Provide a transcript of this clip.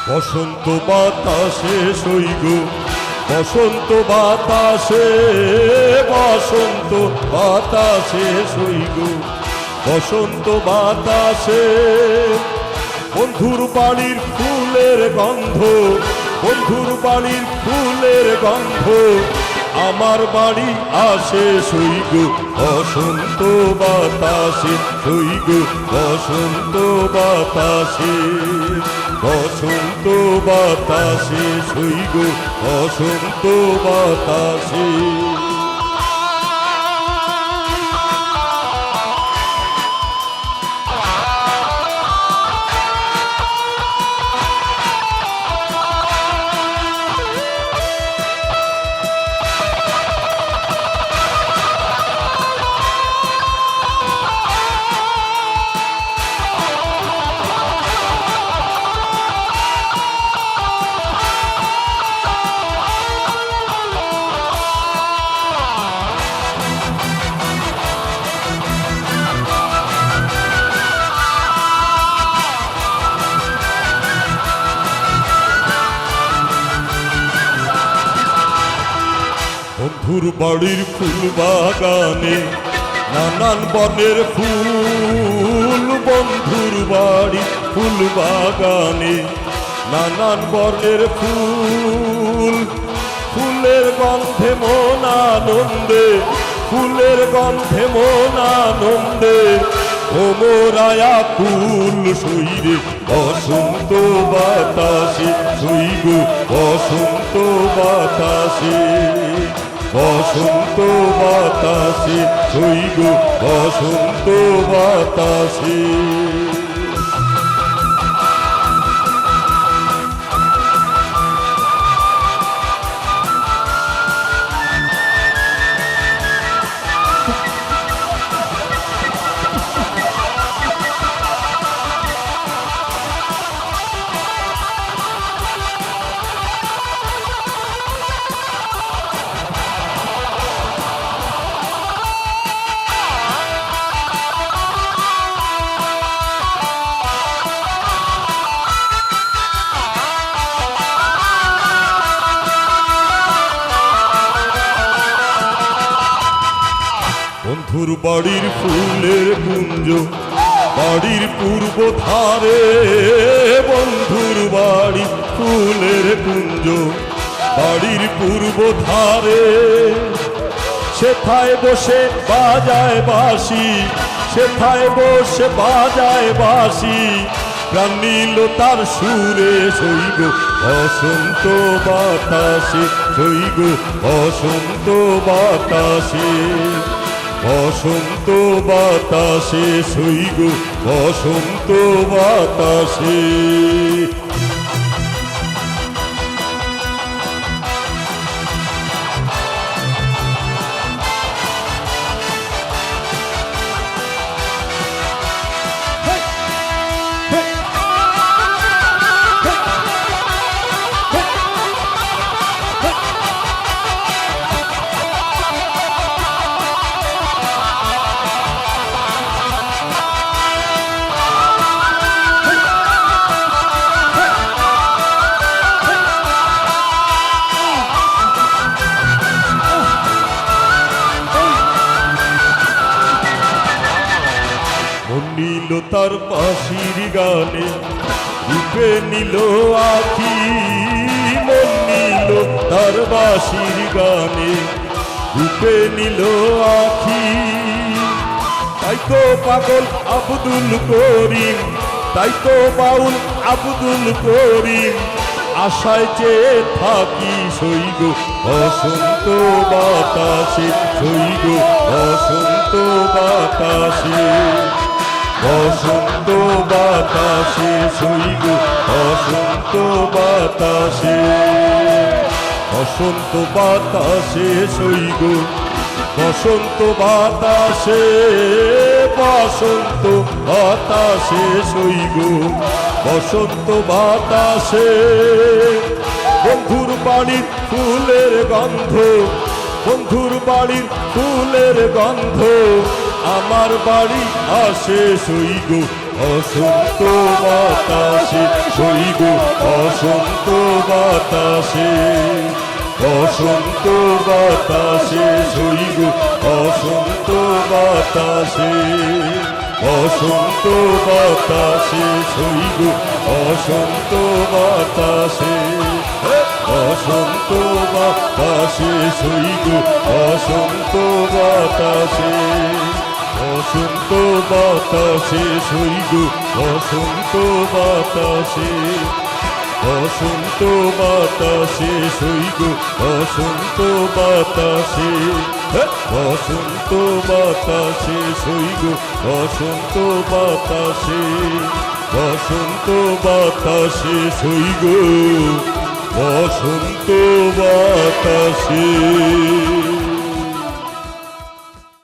বসন্ত বাতাসে সইগ, বসন্ত বাতাসে, বসন্ত বাতাসে সইগ, বসন্ত বাতাসে বন্ধুর বাড়ির ফুলের গন্ধ, বন্ধুর বাড়ির ফুলের গন্ধ আমার বাড়ি আসে সইগ, বসন্ত বাতাসে সইগ, বসন্ত বাতাসে, বসন্ত বাতাসে সইগ, বসন্ত বাতাসে। বন্ধুর বাড়ির ফুল বাগানে নানান বনের ফুল, বন্ধুর বাড়ির ফুল বাগানে নানান বনের ফুল, ফুলের গন্ধে মন আনন্দে, ফুলের গন্ধে মন আনন্দে ভোমরায়া ফুল সইরে, বসন্ত বাতাসে সইগ, বসন্ত বাতাসে, বসন্ত বাতাসে সইগ, বসন্ত বাতাসে। বন্ধুর বাড়ির ফুলের কুঞ্জ বাড়ির পূর্ব ধারে, বন্ধুর বাড়ি ফুলের কুঞ্জ বাড়ির পূর্ব ধারে, সেথায় বসে বাজায় বাঁশি, সেথায় বসে বাজায় বাঁশি, প্রাণ নিল তার সুরে সইগ, বসন্ত বাতাসে সইগ, বসন্ত বাতাসে, বসন্ত বাতাসে সইগ, বসন্ত বাতাসে। নীল তার বাঁশির গানে রূপে নিল আখি, মন নীল তার বাঁশির গানে রূপে নিল আখি। তাই তো পাগল আব্দুল করিম, তাই তো বাউল আব্দুল করিম আশায় চেয়ে থাকি সইগ বসন্ত বাতাসে, সইগ বসন্ত বাতাসে, বসন্ত বাতাসে, সইগ বসন্ত বাতাসে, বসন্ত বাতাসে, সইগ বসন্ত বাতাসে, বসন্ত বাতাসে, সইগ বসন্ত বাতাসে। বন্ধুর বাড়ির ফুলের গন্ধ, বন্ধুর বাড়ির ফুলের গন্ধ আমার বাড়ি আসে, সইগ বসন্ত বাতাসে, সইগ বসন্ত বাতাসে, বসন্ত বাতাসে, সইগ বসন্ত বাতাসে, বসন্ত বাতাসে, সইগ বসন্ত বাতাসে, বসন্ত বাতাসে, সইগ বসন্ত বাতাসে, বসন্ত বাতাসে, সইগ বসন্ত বাতাসে, বসন্ত বাতাসে, সইগ বসন্ত বাতাসে, বসন্ত বাতাসে, সইগ বসন্ত বাতাসে, বসন্ত বাতাসে, সইগ বসন্ত বাতাসে।